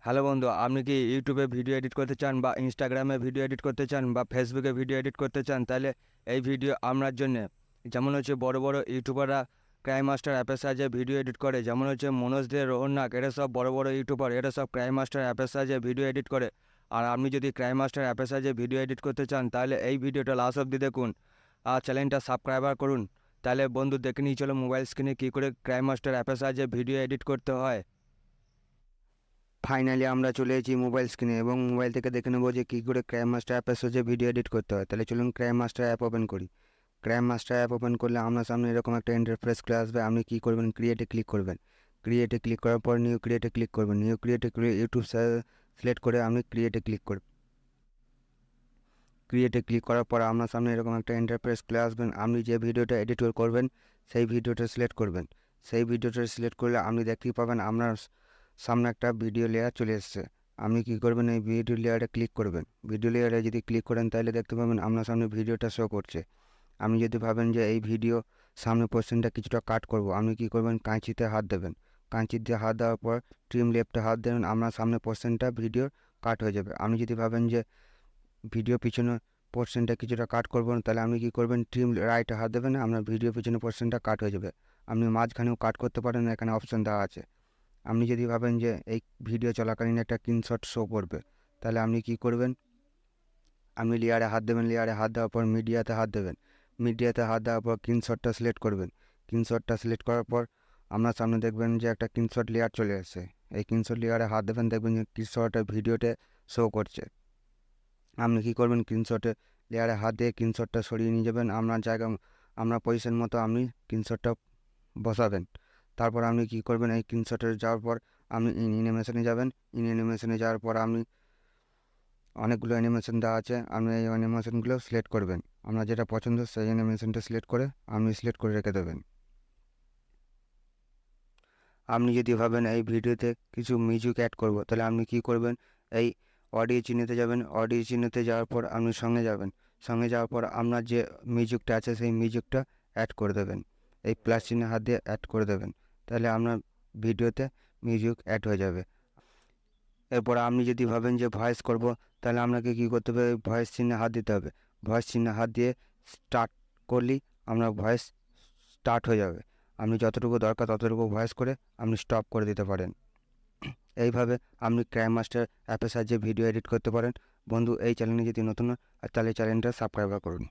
Hello বন্ধু, আপনি কি ইউটিউবে ভিডিও এডিট করতে চান বা ইনস্টাগ্রামে ভিডিও এডিট করতে চান বা ফেসবুকে ভিডিও এডিট করতে চান? তাহলে এই ভিডিও আপনার জন্য। যেমন হচ্ছে বড় বড় ইউটিউবাররা ক্রাইম মাস্টার অ্যাপের সাহায্যে ভিডিও এডিট করে, যেমন হচ্ছে মনোজ দে, রোহন নাগ, এরা সব বড় বড় ইউটিউবার, এরা সব ক্রাইম মাস্টার অ্যাপের সাহায্যে ভিডিও এডিট করে। আর আপনি যদি ক্রাইম মাস্টার অ্যাপের সাহায্যে ভিডিও এডিট করতে চান তাহলে এই ভিডিওটা লাস্ট অবধি দেখুন আর চ্যানেলটা সাবস্ক্রাইবার করুন। তাহলে বন্ধু দেখে নিয়ে চলো মোবাইল স্ক্রিনে কী করে ক্রাইম মাস্টার অ্যাপের সাহায্যে ভিডিও এডিট করতে হয়। ফাইনালি আমরা চলে এসেছি মোবাইল স্ক্রিনে এবং মোবাইল থেকে দেখে নেবো যে কী করে ক্রাইম মাস্টার অ্যাপের সাহায্যে ভিডিও এডিট করতে হয়। তাহলে চলুন ক্রাইম মাস্টার অ্যাপ ওপেন করি। ক্রাইম মাস্টার অ্যাপ ওপেন করলে আপনার সামনে এরকম একটা ইন্টারফেস চলে আসবে। আপনি কী করবেন, ক্রিয়েটে ক্লিক করবেন। ক্রিয়েটে ক্লিক করার পর নিউ ক্রিয়েটে ক্লিক করবেন। নিউ ক্রিয়েটে ইউটিউব সিলেক্ট করে আপনি ক্রিয়েটে ক্লিক করবেন। ক্রিয়েটে ক্লিক করার পর আপনার সামনে এরকম একটা ইন্টারফেস চলে আসবেন। আপনি যে ভিডিওটা এডিট করবেন সেই ভিডিওটা সিলেক্ট করবেন। সেই ভিডিওটা সিলেক্ট করলে আপনি দেখতেই পাবেন আপনার সামনে একটা ভিডিও লেয়ার চলে এসেছে। আপনি কী করবেন, এই ভিডিও লেয়ারে ক্লিক করবেন। ভিডিও লেয়ারে যদি ক্লিক করেন তাহলে দেখতে পাবেন আপনার সামনে ভিডিওটা শো করছে। আপনি যদি ভাবেন যে এই ভিডিও সামনে পোর্শনটা কিছুটা কাট করব, আপনি কী করবেন, কাঁচিতে হাত দেবেন। কাঁচি দিয়ে হাত দেওয়ার পর ট্রিম লেফটে হাত দেবেন, আপনার সামনে পোর্শনটা ভিডিও কাট হয়ে যাবে। আপনি যদি ভাবেন যে ভিডিও পিছনে পোর্শনটা কিছুটা কাট করবেন তাহলে আপনি কী করবেন, ট্রিম রাইটে হাত দেবেন, আপনার ভিডিও পিছনে পোর্শনটা কাট হয়ে যাবে। আপনি মাঝখানেও কাট করতে পারেন, এখানে অপশন দেওয়া আছে। আপনি যদি ভাবেন যে এই ভিডিও চলাকালীন একটা স্ক্রিনশট শো করবে তাহলে আপনি কী করবেন, আপনি লেয়ারে হাত দেবেন। লেয়ারে হাত দেওয়ার পর মিডিয়াতে হাত দেবেন। মিডিয়াতে হাত দেওয়ার পর স্ক্রিনশটটা সিলেক্ট করবেন। স্ক্রিনশটটা সিলেক্ট করার পর আপনার সামনে দেখবেন যে একটা স্ক্রিনশট লেয়ার চলে এসেছে। এই স্ক্রিনশট লেয়ারে হাত দেবেন, দেখবেন যে স্ক্রিনশটের ভিডিওতে শো করছে। আপনি কী করবেন, স্ক্রিনশটে লেয়ারে হাত দিয়ে স্ক্রিনশটটা সরিয়ে নিয়ে যাবেন আপনার জায়গা, আপনার পজিশন মতো আপনি স্ক্রিনশটটা বসাবেন। তারপর আপনি কী করবেন, এই স্ক্রিনশটে যাওয়ার পর আপনি অ্যানিমেশনে যাবেন। অ্যানিমেশনে যাওয়ার পর আপনি অনেকগুলো অ্যানিমেশন দেওয়া আছে, আপনি এই অ্যানিমেশনগুলো সিলেক্ট করবেন। আপনার যেটা পছন্দ সেই অ্যানিমেশনটা সিলেক্ট করে আপনি সিলেক্ট করে রেখে দেবেন। আপনি যদি ভাবেন এই ভিডিওতে কিছু মিউজিক অ্যাড করব তাহলে আপনি কী করবেন, এই অডিও চিহ্নতে যাবেন। অডিও চিহ্নতে যাওয়ার পর আপনি সঙ্গে যাবেন। সঙ্গে যাওয়ার পর আপনার যে মিউজিকটা আছে সেই মিউজিকটা অ্যাড করে দেবেন। এই প্লাস চিহ্নে হাত দিয়ে অ্যাড করে দেবেন, তাহলে আপনার ভিডিওতে মিউজিক অ্যাড হয়ে যাবে। এরপর আপনি যদি ভাবেন যে ভয়েস করব তাহলে আপনাকে কী করতে হবে, ভয়েস চিহ্নে হাত দিতে হবে। ভয়েস চিহ্নে হাত দিয়ে স্টার্ট করলেই আপনার ভয়েস স্টার্ট হয়ে যাবে। আপনি যতটুকু দরকার ততটুকু ভয়েস করে আপনি স্টপ করে দিতে পারেন। এইভাবে আপনি ক্রাইম মাস্টার অ্যাপের সাহায্যে ভিডিও এডিট করতে পারেন। বন্ধু, এই চ্যানেলে যদি নতুন হয় তাহলে চ্যানেলটা সাবস্ক্রাইব করুন।